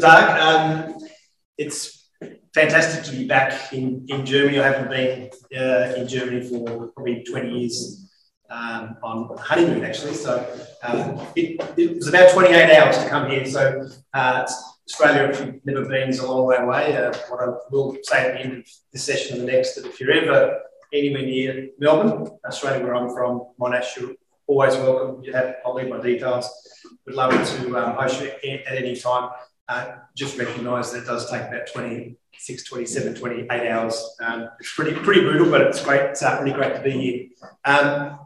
Dag. It's fantastic to be back in Germany. I haven't been in Germany for probably 20 years on honeymoon, actually. So it was about 28 hours to come here. So Australia, if you've never been, is a long way away. What I will say at the end of this session and the next, that if you're ever anywhere near Melbourne, Australia, where I'm from, Monash, you're always welcome. I'll leave my details. We'd love to host you at any time. Just recognise that it does take about 26, 27, 28 hours. It's pretty brutal, but it's great. It's really great to be here. I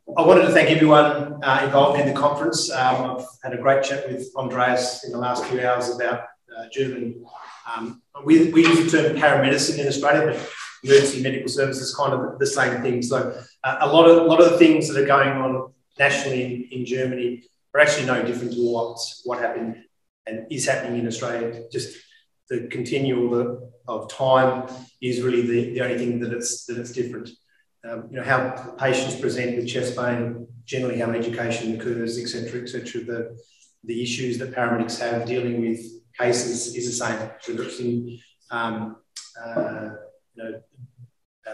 wanted to thank everyone involved in the conference. I've had a great chat with Andreas in the last few hours about German. We use the term paramedicine in Australia, but emergency medical services is kind of the same thing. So a lot of the things that are going on nationally in Germany are actually no different to what happened and is happening in Australia. Just the continual of time is really the only thing that it's different. You know, how patients present with chest pain, generally how education occurs, etc., etc. The issues that paramedics have dealing with cases is the same, whether it's in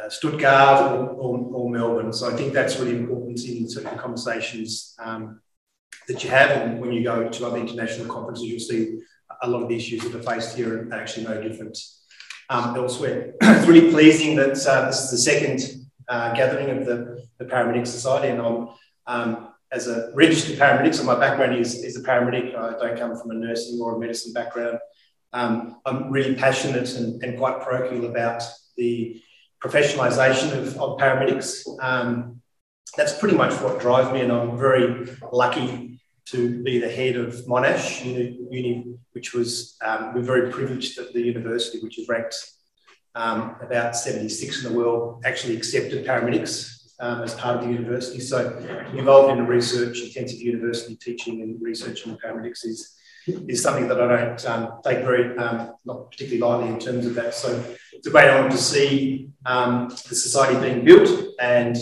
Stuttgart or Melbourne. So I think that's really important in certain conversations that you have, and when you go to other international conferences, you'll see a lot of the issues that are faced here are actually no different elsewhere. It's really pleasing that this is the second gathering of the Paramedic Society, and I'm as a registered paramedic, so my background is a paramedic. I don't come from a nursing or a medicine background. I'm really passionate and quite parochial about the professionalisation of paramedics. That's pretty much what drives me, and I'm very lucky to be the head of Monash Uni, which was, we're very privileged that the university, which is ranked about 76 in the world, actually accepted paramedics as part of the university. So involved in the research, intensive university teaching and research in paramedics is something that I don't take very, not particularly lightly in terms of that. So it's a great honour to see the society being built, and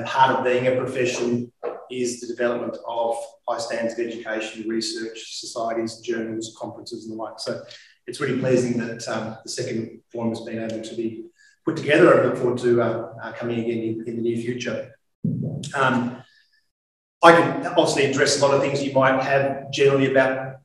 part of being a profession is the development of high standards of education, research, societies, journals, conferences and the like. So it's really pleasing that the second forum has been able to be put together, and look forward to coming again in the near future. I can obviously address a lot of things you might have generally about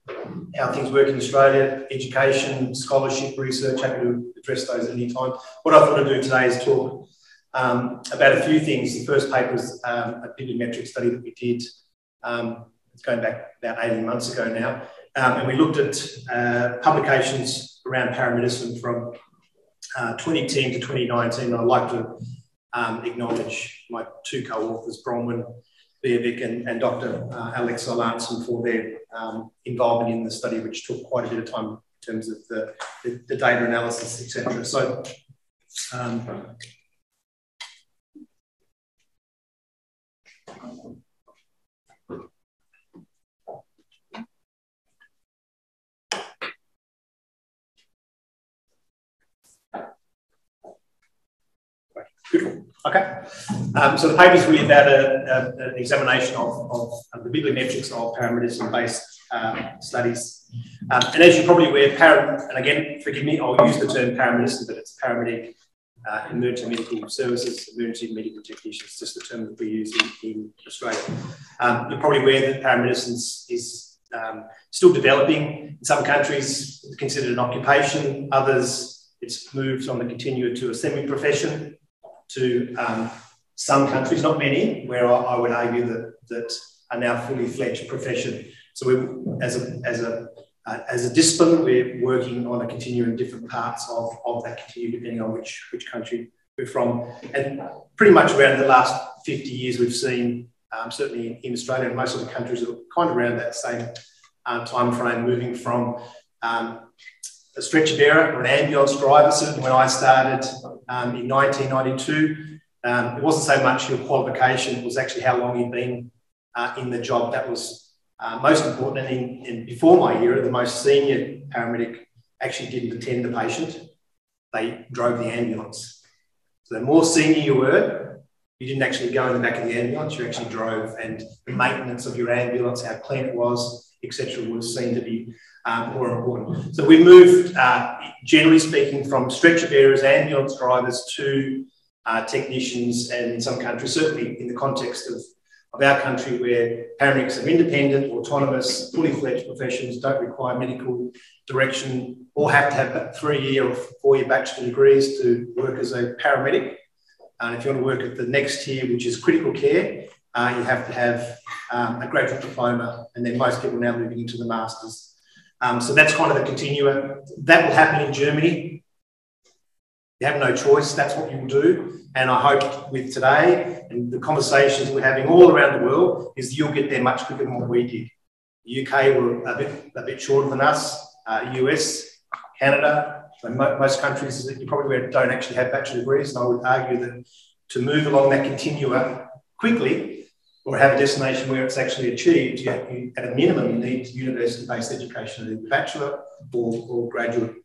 how things work in Australia, education, scholarship, research. Happy to address those at any time. What I thought I'd do today is talk about a few things. The first paper is a bibliometric study that we did. It's going back about 18 months ago now. And we looked at publications around paramedicine from 2010 to 2019. And I'd like to acknowledge my two co-authors, Bronwyn Beervik and Dr. Alex Solanson, for their involvement in the study, which took quite a bit of time in terms of the data analysis, etc. So okay. So the paper is really about an examination of the bibliometrics of paramedicine-based studies. And as you're probably aware, and again, forgive me, I'll use the term paramedicine, but it's paramedic, emergency medical services, emergency medical technicians, just the term that we use in Australia. You're probably aware that paramedicine is still developing. In some countries, it's considered an occupation. Others, it's moved on the continuum to a semi-profession. To some countries, not many, where I would argue that are now fully fledged profession. So we, as a discipline, we're working on a continuum in different parts of that continuum, depending on which country we're from. And pretty much around the last 50 years, we've seen, certainly in Australia and most of the countries, are kind of around that same time frame, moving from a stretcher bearer or an ambulance driver. Certainly when I started in 1992, it wasn't so much your qualification, it was actually how long you'd been in the job that was most important. And before my era, the most senior paramedic actually didn't attend the patient, they drove the ambulance. So the more senior you were, You didn't actually go in the back of the ambulance, you actually drove, and the maintenance of your ambulance, how clean it was, etc., was seen to be more important. So we moved, generally speaking, from stretcher bearers, ambulance drivers to technicians, and in some countries, certainly in the context of our country, where paramedics are independent, autonomous, fully fledged professions, don't require medical direction, or have to have 3-year or 4-year bachelor degrees to work as a paramedic. And if you want to work at the next tier, which is critical care, you have to have a graduate diploma, and then most people now moving into the masters. So that's kind of the continua. That will happen in Germany. You have no choice. That's what you will do. And I hope with today and the conversations we're having all around the world is you'll get there much quicker than what we did. The UK were a bit shorter than us. US, Canada, so most countries that you probably don't actually have bachelor degrees. And I would argue that to move along that continua quickly, or have a destination where it's actually achieved, you at a minimum, you need university-based education, either bachelor or graduate.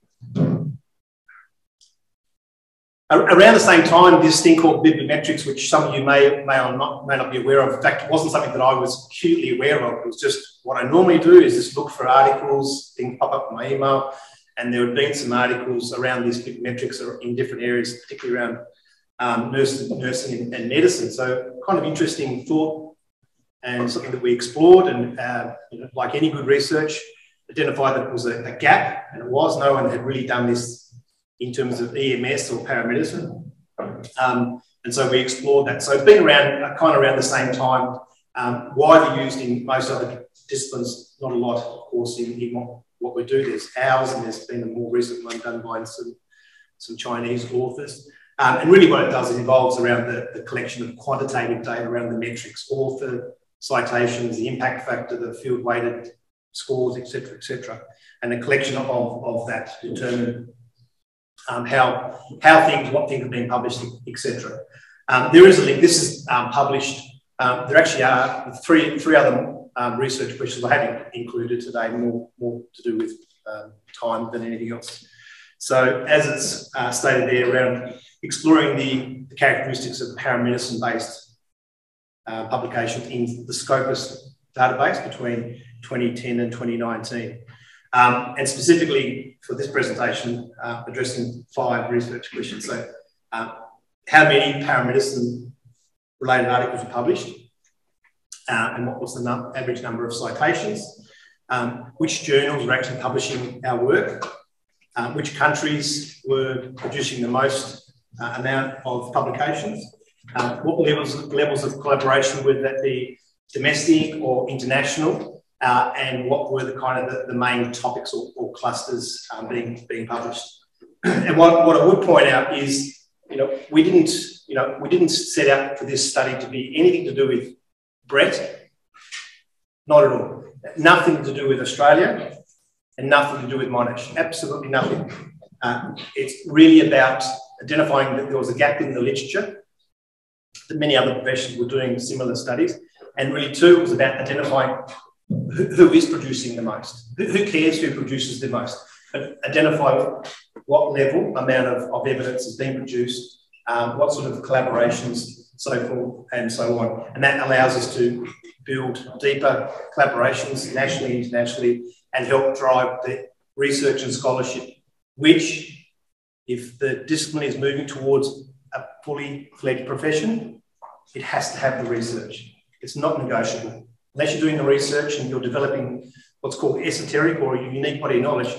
Around the same time, this thing called bibliometrics, which some of you may not be aware of. In fact, it wasn't something that I was acutely aware of. It was just what I normally do is just look for articles, things pop up in my email, and there have been some articles around these bibliometrics in different areas, particularly around nursing and medicine. So kind of interesting thought, and something that we explored, and like any good research, identified that it was a gap, and it was. No one had really done this in terms of EMS or paramedicine. And so we explored that. So it's been around, kind of around the same time, widely used in most other disciplines, not a lot, of course, in what we do. There's ours, and there's been a more recent one done by some Chinese authors. And really what it does is involves around the collection of quantitative data around the metrics, author, citations, the impact factor, the field-weighted scores, etc., and the collection of that to determine what things have been published, etc. There is a link. This is published. There actually are three other research questions I haven't included today, more to do with time than anything else. So as it's stated there, around exploring the characteristics of paramedicine-based publications in the Scopus database between 2010 and 2019. And specifically for this presentation, addressing 5 research questions. So how many paramedicine-related articles were published? And what was the average number of citations? Which journals were actually publishing our work? Which countries were producing the most amount of publications? What levels of collaboration, whether that be domestic or international? And what were the main topics or clusters being published? And what I would point out is, we didn't set out for this study to be anything to do with Brett, not at all. Nothing to do with Australia, and nothing to do with Monash. Absolutely nothing. It's really about identifying that there was a gap in the literature, that many other professions were doing similar studies, and really too, it was about identifying who is producing the most? Who cares who produces the most? But identify what amount of evidence is being produced, what sort of collaborations, so forth and so on. And that allows us to build deeper collaborations nationally, internationally, and help drive the research and scholarship, which, if the discipline is moving towards a fully fledged profession, it has to have the research. It's not negotiable. Unless you're doing the research and you're developing what's called esoteric or unique body of knowledge,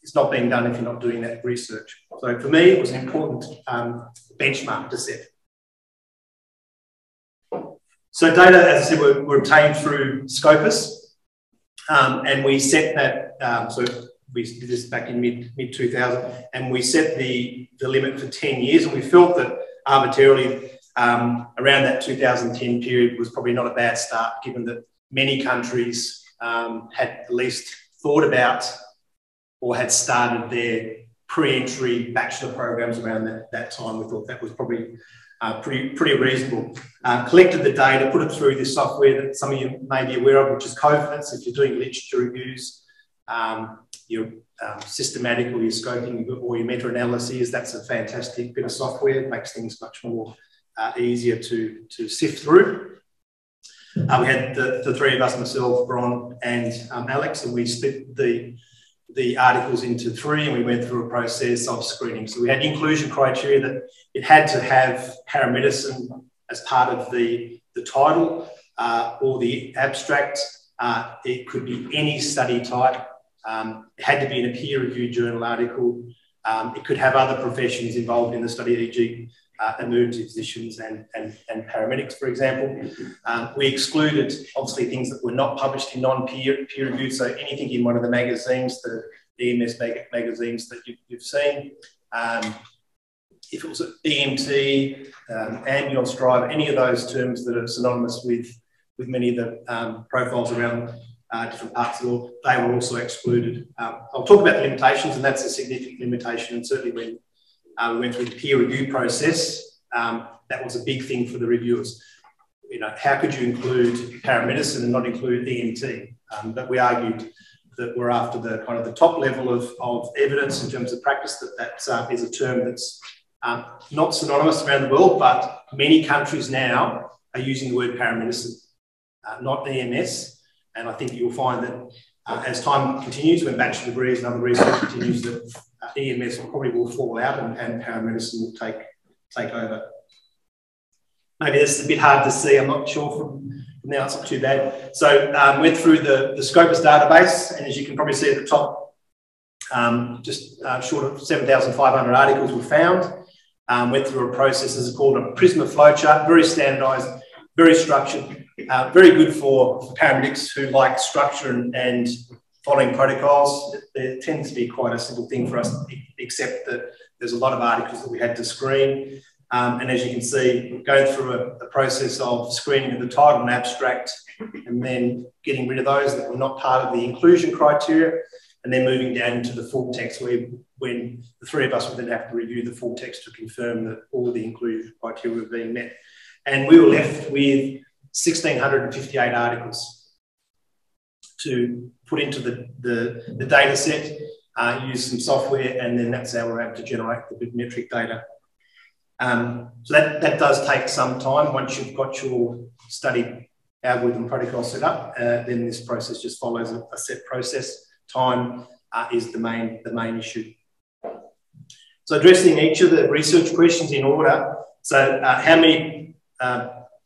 it's not being done if you're not doing that research. So for me, it was an important benchmark to set. So data, as I said, were obtained through Scopus, and we set that, so we did this back in mid-2000, and we set the limit for 10 years, and we felt that arbitrarily around that 2010 period was probably not a bad start, given that many countries had at least thought about or had started their pre-entry bachelor programs around that time. We thought that was probably pretty reasonable. Collected the data, put it through this software that some of you may be aware of, which is Confidence. If you're doing literature reviews, your systematic or your scoping or your meta-analyses, that's a fantastic bit of software. It makes things much more easier to sift through. We had the three of us, myself, Bron and Alex, and we split the articles into three, and we went through a process of screening. So we had inclusion criteria that it had to have paramedicine as part of the title or the abstract. It could be any study type. It had to be in a peer-reviewed journal article. It could have other professions involved in the study, e.g. Emergency physicians and paramedics, for example. We excluded, obviously, things that were not published in non-peer reviewed, so anything in one of the magazines, the EMS magazines that you've seen. If it was EMT, ambulance driver, any of those terms that are synonymous with many of the profiles around different parts of the world, they were also excluded. I'll talk about the limitations, and that's a significant limitation, and certainly when we went through the peer review process, that was a big thing for the reviewers. You know, how could you include paramedicine and not include EMT? But we argued that we're after the kind of the top level of evidence in terms of practice, that is a term that's not synonymous around the world, but many countries now are using the word paramedicine, not EMS. And I think you'll find that as time continues, when bachelor degrees and other research continues, that EMS probably will fall out and paramedicine will take over. Maybe this is a bit hard to see, I'm not sure from now, it's not too bad. So went through the Scopus Database, and as you can probably see at the top, just short of 7,500 articles were found. Went through a process that's called a Prisma flowchart, very standardised, very structured, very good for paramedics who like structure and following protocols. It tends to be quite a simple thing for us, except that there's a lot of articles that we had to screen. And as you can see, going through a process of screening of the title and abstract, and then getting rid of those that were not part of the inclusion criteria, and then moving down into the full text, when the three of us would then have to review the full text to confirm that all of the inclusion criteria were being met. And we were left with 1,658 articles to put into the data set, use some software, and then that's how we're able to generate the bibliometric data. So that does take some time. Once you've got your study algorithm protocol set up, then this process just follows a set process. Time is the main issue. So addressing each of the research questions in order. So how many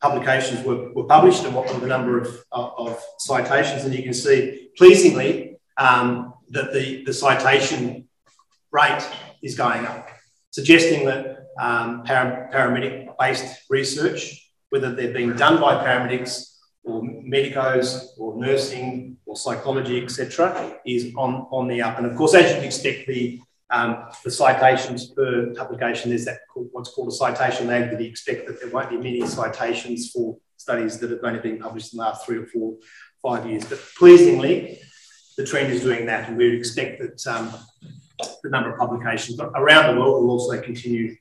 publications were published, and what were the number of citations? And you can see, pleasingly, that the citation rate is going up, suggesting that paramedic-based research, whether they're being done by paramedics or medicos or nursing or psychology, etc., is on the up. And of course, as you'd expect, the citations per publication, there's that what's called a citation lag, that you expect that there won't be many citations for studies that have only been published in the last 3 or 4, 5 years. But pleasingly, the trend is doing that, and we would expect that the number of publications around the world will also continue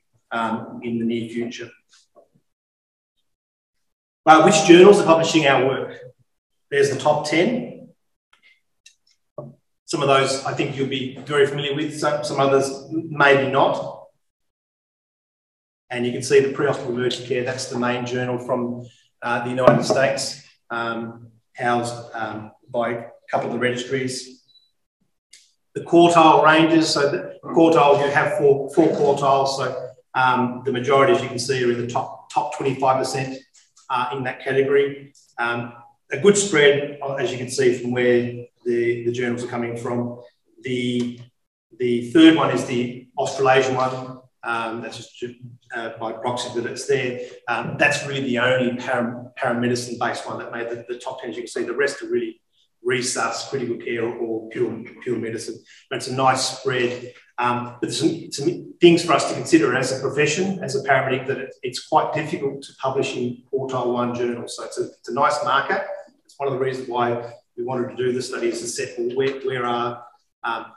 in the near future. Which journals are publishing our work? There's the top 10. Some of those I think you'll be very familiar with, some others maybe not. And you can see the pre-hospital emergency care, that's the main journal from the United States, housed by a couple of the registries. The Quartile Ranges, so the quartiles, you have four quartiles, so the majority, as you can see, are in the top 25% in that category. A good spread, as you can see from where the journals are coming from. The third one is the Australasian one. That's just by proxy that it's there. That's really the only paramedicine-based one that made the top 10. As you can see, the rest are really resus, critical care, or pure medicine. But it's a nice spread. But there's some things for us to consider as a profession, as a paramedic, that it's quite difficult to publish in Quartile 1 journals. So it's a nice marker. It's one of the reasons why we wanted to do the study, is to set, well, where are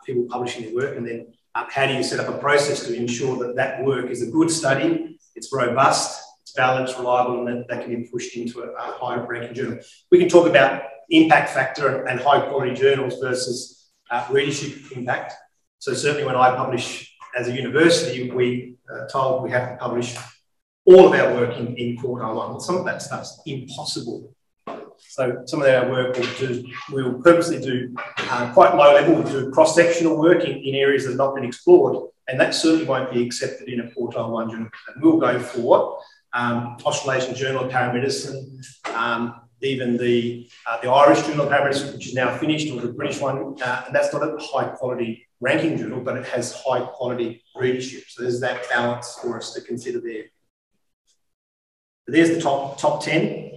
people publishing their work, and then how do you set up a process to ensure that that work is a good study, it's robust, it's valid, it's reliable, and that can be pushed into a higher ranking journal. We can talk about impact factor and high quality journals versus readership impact. So certainly when I publish as a university, we are told we have to publish all of our work in Quartile 1. Some of that stuff's impossible. So some of our work we'll purposely do quite low level, we'll do cross-sectional work in areas that have not been explored, and that certainly won't be accepted in a Quartile 1 journal. And we'll go for Australasian Journal of Paramedicine, even the Irish Journal of Paramedicine, which is now finished, or the British one, and that's not a high-quality ranking journal, but it has high-quality readership. So there's that balance for us to consider there. But there's the top 10.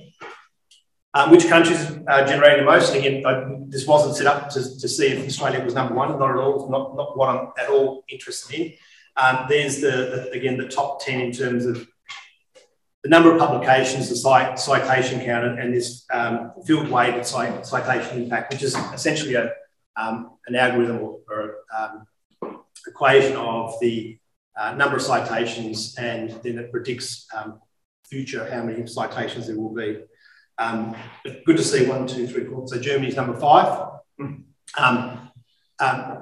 Which countries are generating the most? And again, this wasn't set up to see if Australia was number one. Not at all. Not what I'm at all interested in. There's again the top 10 in terms of the number of publications, the citation count, and this field-weighted citation impact, which is essentially an algorithm or equation of the number of citations, and then it predicts future how many citations there will be. But good to see 1, 2, 3, 4. So Germany's number 5.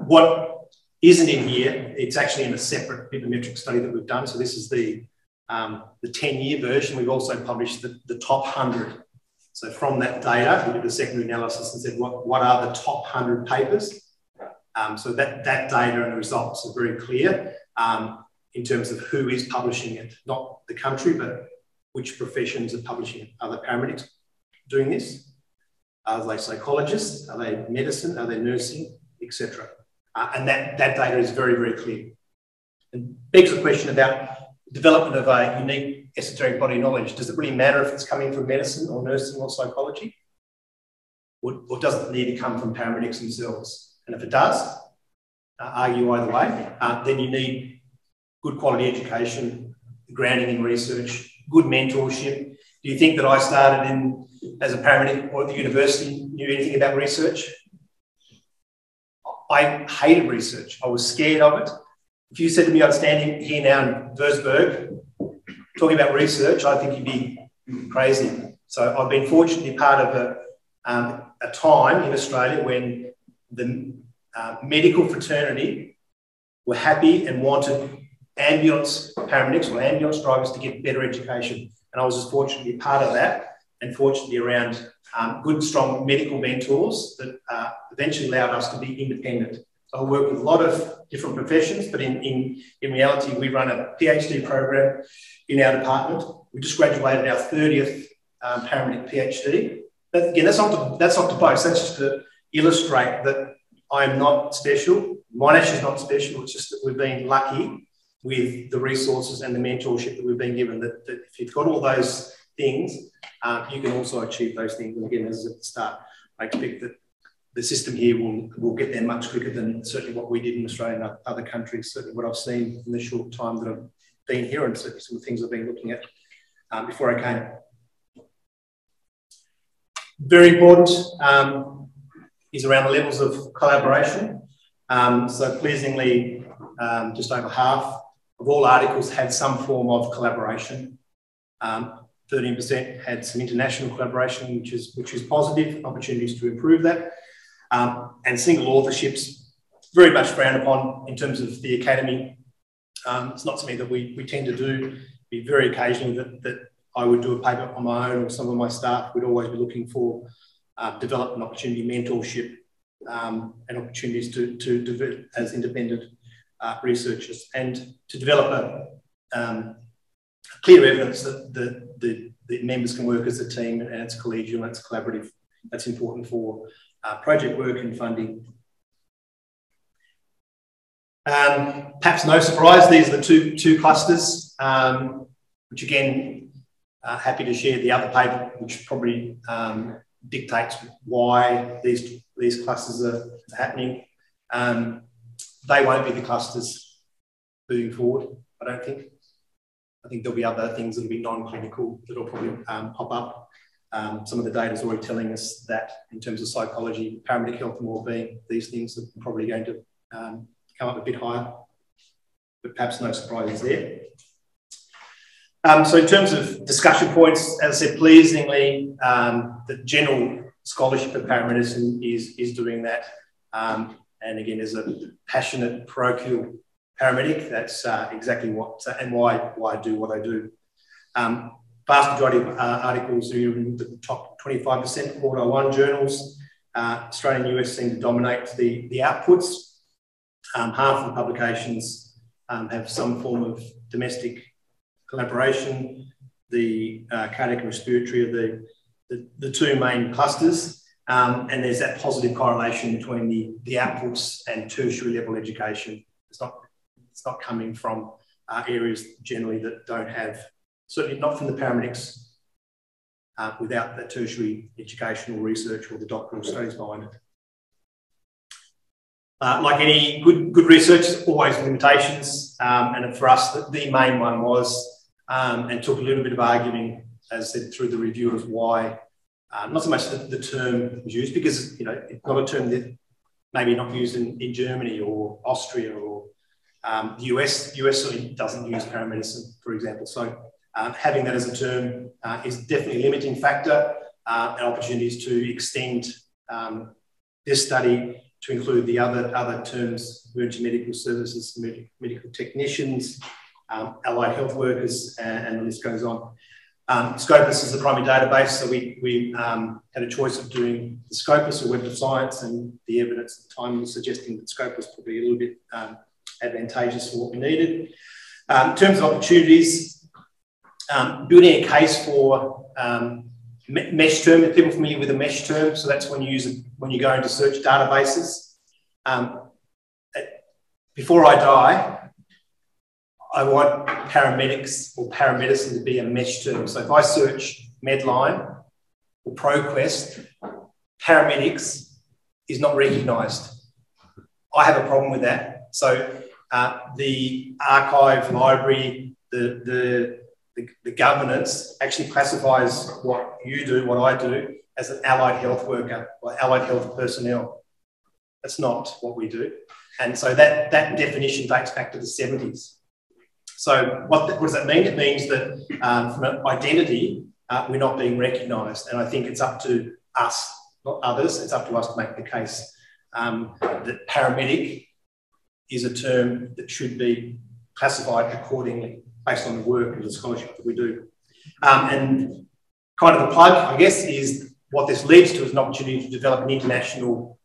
What isn't in here, it's actually in a separate bibliometric study that we've done. So this is the 10-year version. We've also published the top 100. So from that data, we did a secondary analysis and said, what are the top 100 papers? So that data and the results are very clear in terms of who is publishing it, not the country, but which professions are publishing it. Are they paramedics doing this? Are they psychologists? Are they medicine? Are they nursing, etc.? And that data is very, very clear. And begs the question about development of a unique esoteric body of knowledge. Does it really matter if it's coming from medicine or nursing or psychology? Or does it need to come from paramedics themselves? And if it does, argue either way, then you need good quality education, grounding in research, good mentorship. Do you think that I started as a paramedic or at the university knew anything about research? I hated research. I was scared of it. If you said to me, I'd stand here now in Würzburg talking about research, I think you'd be crazy. So I've been fortunately part of a time in Australia when the medical fraternity were happy and wanted ambulance paramedics or ambulance drivers to get better education. And I was just fortunate to be part of that, and fortunately around good, strong medical mentors that eventually allowed us to be independent. So I work with a lot of different professions, but in reality, we run a PhD program in our department. We just graduated our 30th paramedic PhD. But again, that's not to boast. That's just to illustrate that I'm not special. Monash is not special. It's just that we've been lucky with the resources and the mentorship that we've been given, that if you've got all those things, you can also achieve those things. And again, as at the start, I expect that the system here will get there much quicker than certainly what we did in Australia and other countries, certainly what I've seen in the short time that I've been here, and certainly some of the things I've been looking at before I came. Very important is around the levels of collaboration. So pleasingly, just over half of all articles had some form of collaboration. 13% had some international collaboration, which is positive, opportunities to improve that. And single authorships, very much frowned upon in terms of the academy. It's not something that we tend to do. Be very occasionally that I would do a paper on my own, or some of my staff would always be looking for development opportunity, mentorship, and opportunities to develop as independent researchers, and to develop a clear evidence that the members can work as a team, and it's collegial and it's collaborative. That's important for project work and funding. Perhaps no surprise, these are the two clusters, which again, happy to share the other paper, which probably dictates why these clusters are happening. They won't be the clusters moving forward, I don't think. I think there'll be other things that'll be non-clinical that'll probably pop up. Some of the data is already telling us that in terms of psychology, paramedic health and wellbeing, these things are probably going to come up a bit higher, but perhaps no surprises there. So in terms of discussion points, as I said, pleasingly, the general scholarship of paramedicine is doing that. And again, as a passionate parochial paramedic, that's exactly what and why I do what I do. Vast majority of articles are in the top 25% Quartile 1 journals. Australia and US seem to dominate the outputs. Half of the publications have some form of domestic collaboration. The cardiac and respiratory are the two main clusters. And there's that positive correlation between the outputs and tertiary level education. It's not coming from areas generally that don't have, certainly not from the paramedics, without the tertiary educational research or the doctoral studies behind it. Like any good research, there's always limitations. And for us, the main one was, and took a little bit of arguing, as I said, through the reviewers, why not so much the term was used, because it's not a term that maybe not used in Germany or Austria or the US. The US certainly doesn't use paramedicine, for example. So having that as a term is definitely a limiting factor, and opportunities to extend this study to include the other terms: emergency medical services, medical technicians, allied health workers, and the list goes on. Scopus is the primary database, so we had a choice of doing the Scopus or Web of Science, and the evidence at the time was suggesting that Scopus was probably a little bit advantageous for what we needed. In terms of opportunities, building a case for mesh term. Are people familiar with a mesh term? So that's when you use it when you go into search databases. Before I die, I want paramedics or paramedicine to be a mesh term. So if I search Medline or ProQuest, paramedics is not recognised. I have a problem with that. So the archive, library, the governance actually classifies what you do, what I do, as an allied health worker or allied health personnel. That's not what we do. And so that definition dates back to the 70s. So what does that mean? It means that from an identity, we're not being recognised. And I think it's up to us, not others, it's up to us to make the case that paramedic is a term that should be classified accordingly based on the work and the scholarship that we do. And kind of the plug, I guess, is what this leads to is an opportunity to develop an international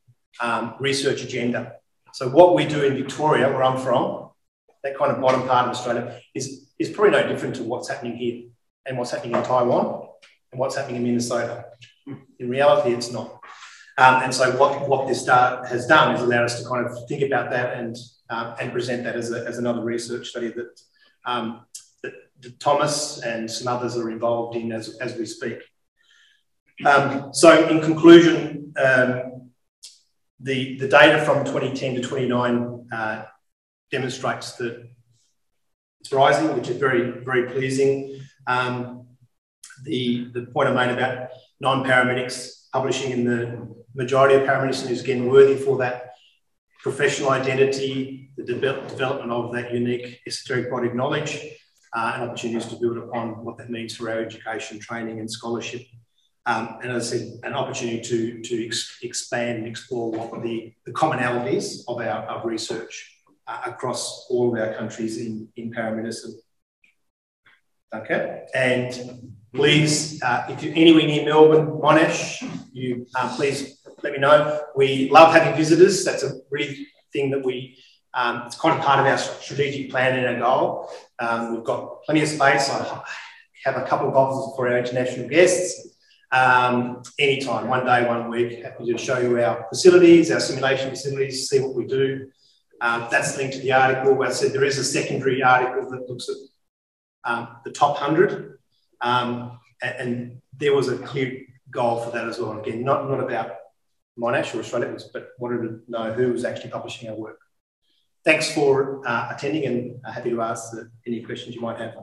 research agenda. So what we do in Victoria, where I'm from, that kind of bottom part of Australia, is probably no different to what's happening here and what's happening in Taiwan and what's happening in Minnesota. In reality, it's not. And so what this has done is allowed us to kind of think about that and present that as another research study that Thomas and some others are involved in as we speak. So in conclusion, the data from 2010 to 29 demonstrates that it's rising, which is very, very pleasing. The point I made about non-paramedics publishing in the majority of paramedicine is again worthy for that professional identity, the development of that unique esoteric body of knowledge, and opportunities to build upon what that means for our education, training and scholarship. And as I said, an opportunity to expand and explore what the commonalities of our research across all of our countries in paramedicine. Okay, and please, if you're anywhere near Melbourne, Monash, you please let me know. We love having visitors. That's a really thing that we, it's kind of part of our strategic plan and our goal. We've got plenty of space. I have a couple of offices for our international guests. Anytime, one day, 1 week, happy to show you our facilities, our simulation facilities, see what we do. That's linked to the article. As I said, there is a secondary article that looks at the top 100, and there was a clear goal for that as well. Again, not about Monash or Australia, but wanted to know who was actually publishing our work. Thanks for attending, and happy to answer any questions you might have.